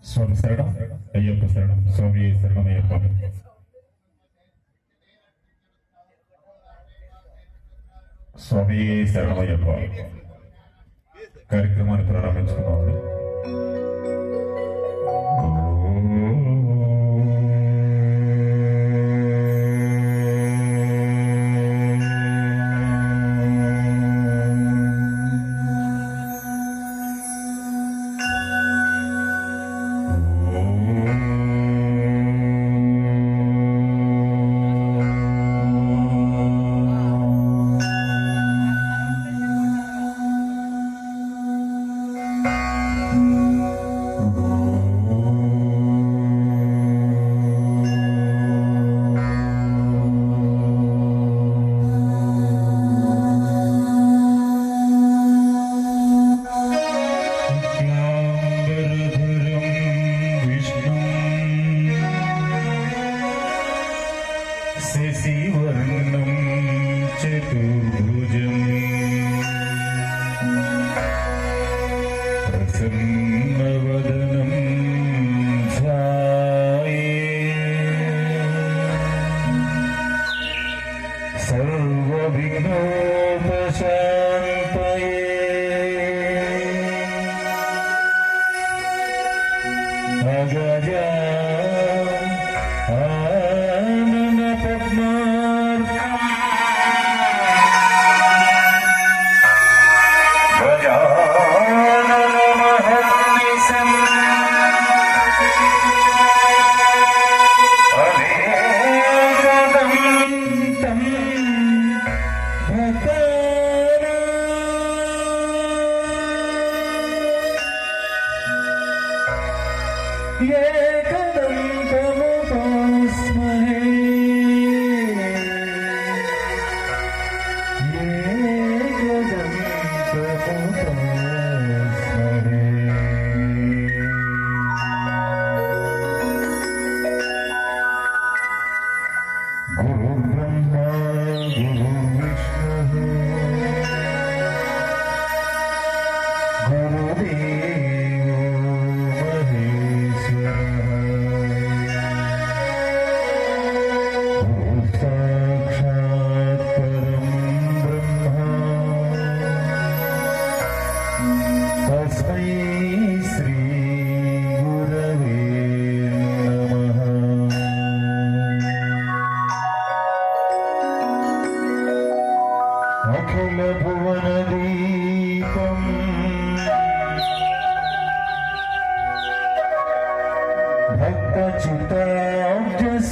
స్వామి శరణం అయ్యప్ప శరణం స్వామి శరణం అయ్యప్ప. స్వామి శరణం అయ్యప్ప. కార్యక్రమాన్ని ప్రారంభించుకున్నాము. శశివర్ణం చతుర్భుజం ప్రసన్నవదనం ధ్యాయే సర్వవిఘ్నోపశాంతయే అగజా అఖిల భువన దీపం భక్త చిత్తాబ్జసూనం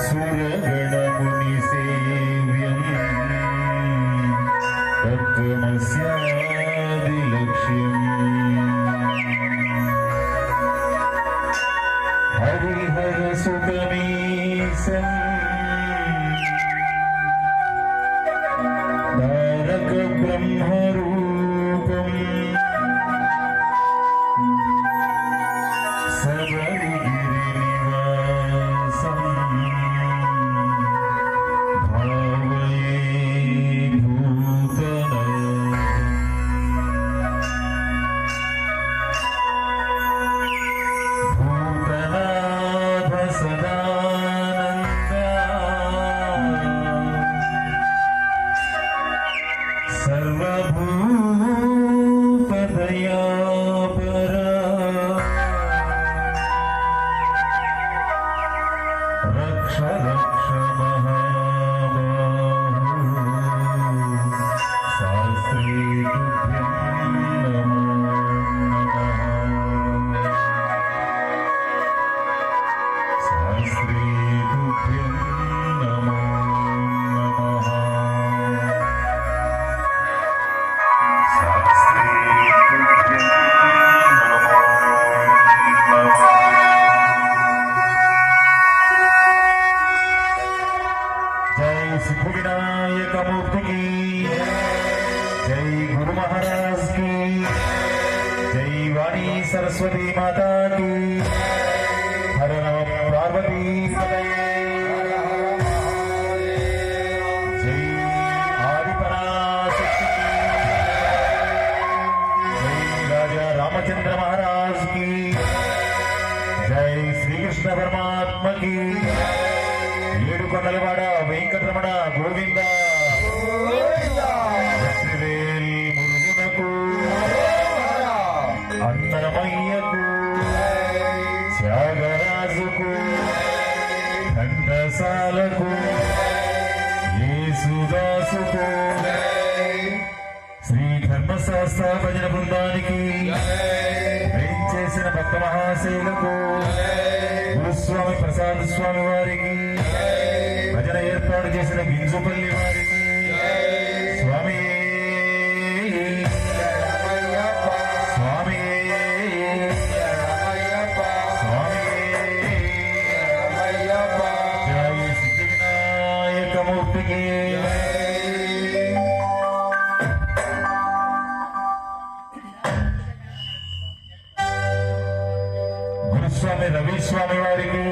సురగణముని సేవ్యం తత్వమస్యాది లక్ష్యం హరిహర సుతమీశం తారక బ్రహ్మరూపం సబరిగిరినివాసం భావయే భూతనాథ సదానంద సర్వభూతదయాపర రక్ష రక్ష మహాబాహు శాస్త్రీ తుభ్యం నమో నమః శాస్త్రీ తుభ్యం నమో నమః శాస్త్రీ తుభ్యం నమో నమః. జై సిద్ధి వినాయక మూర్తికి జై గురు మహారాజ్ కి జై వాణి సరస్వతి మాతాకి హర నమ పార్వతీ జై ఆదిపరాశక్తి గంగమ్మకి ఏడు కొండలవాడ వెంకటరమణ గోవింద వెట్రివేల్ మురుగునకు అన్నమయ్యకు త్యాగరాజుకు ఘంటసాలకు యేసుదాసుకు శ్రీ ధర్మశాస్త్ర భజన బృందానికి చేసిన భక్త మహాశైలకు గురుస్వామి ప్రసాద్ స్వామి వారికి భజన ఏర్పాటు చేసిన గింజుపల్లి వారికి స్వామి స్వామి స్వామి జై సిద్ధి వినాయక మూర్తికి గురుస్వామి రవి స్వామి వారికి